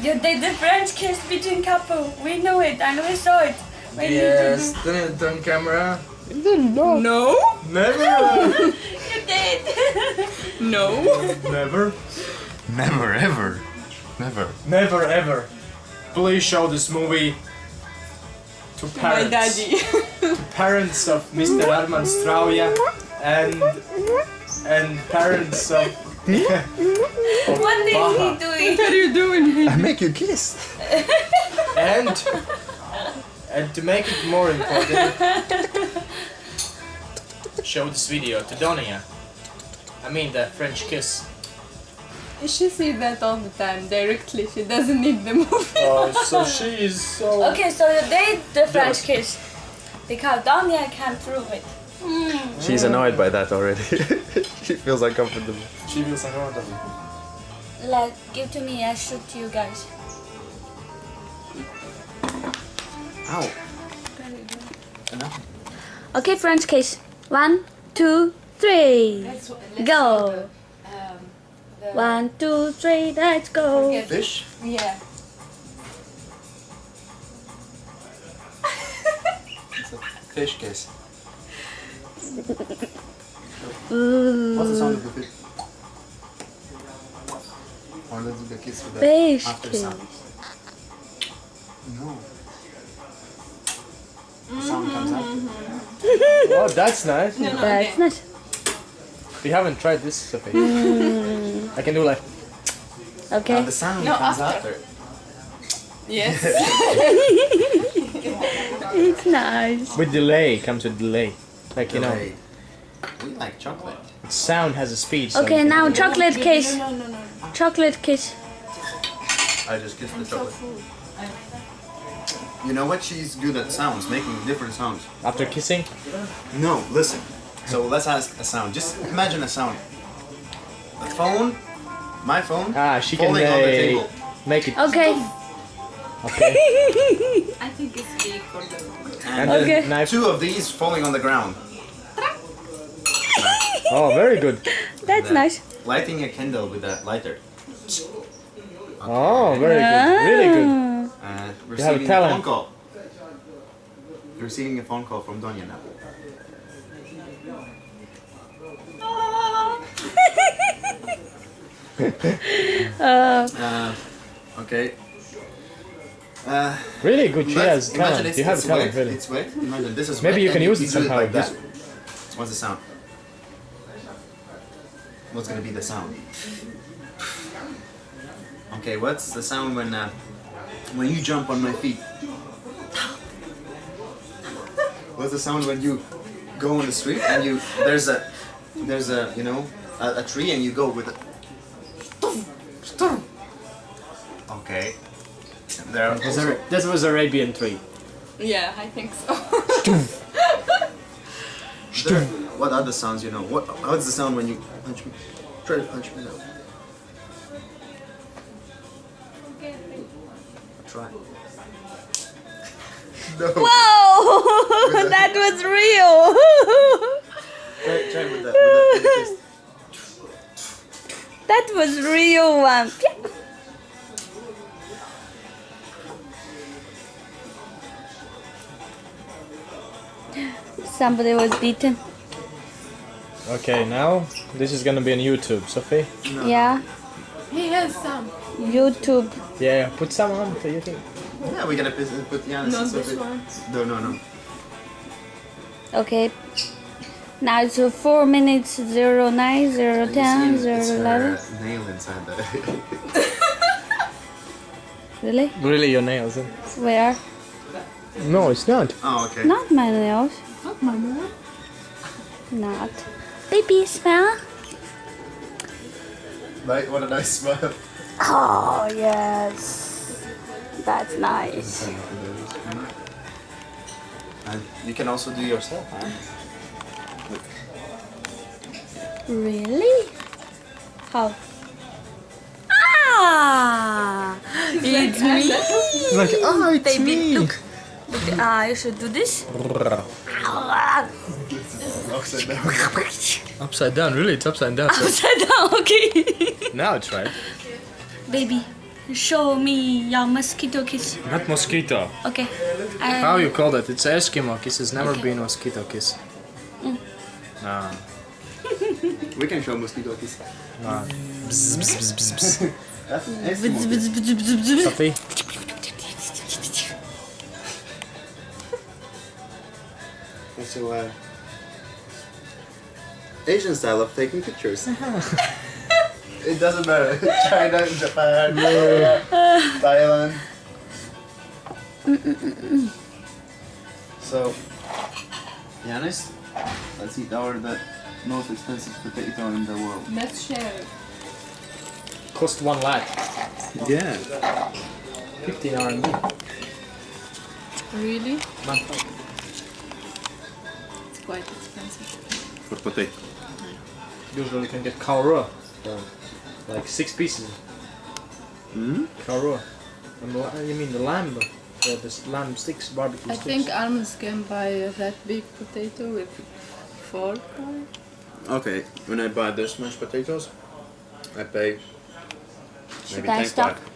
You did the French kiss between couple. We know it and we saw it. We Yes, done it on camera. No? Never. You did. No. Never. Never ever. Never. Never ever. Please show this movie to parents. My daddy. To parents of Mr. Arman Strauja and parents of. What is he doing? What are you doing? I make you kiss. and to make it more important, show this video to Donia. I mean the French kiss. She sees that all the time, directly. She doesn't need the movie. Oh, so she is so. Okay, so you did the French Jealous. kiss because Donia can't prove it. She's annoyed by that already. She feels uncomfortable. She feels uncomfortable. Give to me, I shoot you guys. Ow. Enough. Okay, French kiss. 1, 2, 3. Go. 1, 2, 3, let's go. Fish? Yeah. It's a fish kiss. Ooh. What's the sound of the fish? Or let's do the kiss with the Fish after kiss. sound. No. The sound comes after. Oh, that's nice. That's nice. We haven't tried this, Sophie. I can do like. Okay. And the sound comes after. Yes. It's nice. With delay, comes with delay. Like, you know, Delay. We like chocolate. sound has a speed. So Okay, now chocolate kiss. No. Chocolate kiss. I just kissed the chocolate. You know what? She's good at sounds, making different sounds. After kissing, No, listen. So let's ask a sound. Just imagine a sound. The phone, my phone, she can falling on the table. make it. Okay. Okay. I think it's big for the... And Okay. then knife. Two of these falling on the ground. Oh, very good. That's Then nice. Lighting a candle with a lighter. Oh, very good. Really good. Receiving a talent. phone call. Receiving a phone call from Donia now. Okay. Really good. She has imagine talent. You have it's talent, wet. really. It's wet. Imagine this is Maybe wet you can and use it do somehow, like this- that. What's the sound? What's gonna be the sound? Okay, what's the sound when you jump on my feet? What's the sound when you go on the street and there's a you know a tree and you go with it? Okay. This was Arabian tree. Yeah, I think so. What other sounds you know? What's the sound when you punch me? Try to punch me now. Try. No. Whoa! That was real. Try with the kiss. That was real one. Somebody was beaten. Okay, now this is gonna be on YouTube, Sophie. Yeah, He has some. YouTube. Yeah, put some on for YouTube. Yeah, we're gonna put Janis Not and this Sophie. one. No. Okay. Now it's 4 minutes 09, 010, It's 011. her nail inside the. Really? Really, your nails? Huh? Where? No, it's not. Oh, okay. Not my nails. Not my mom. Not. Baby, smell? What a nice smile. Oh, yes. That's nice. And you can also do yourself, huh? Really? How? Ah! It's me! Like, oh, it's Baby, me. look. You should do this. Upside down. Upside down, really? It's upside down. Upside down, okay. Now it's right. Baby, show me your mosquito kiss. Not mosquito. Okay. How you call that? It's Eskimo kiss. It's never Okay. been mosquito kiss. No. We can show mosquito kiss. No. Bzz, bzz, bzz, bzz, bzz. That's Eskimo kiss. Sophie? So, Asian style of taking pictures. It doesn't matter. China, Japan, Korea, Thailand. So, Janis, let's eat the most expensive potato in the world. Let's share it. Cost 1 lakh. Yeah. 15 RMB. Really? Man. It's quite expensive. For potato. Usually you can get cow raw. Like 6 pieces. Hmm? Cow raw. And you mean the lamb? The lamb sticks, barbecue I sticks. think almonds can buy that big potato with 4 pounds. Okay, when I buy this much potatoes, I pay Should maybe I 10 stop? baht.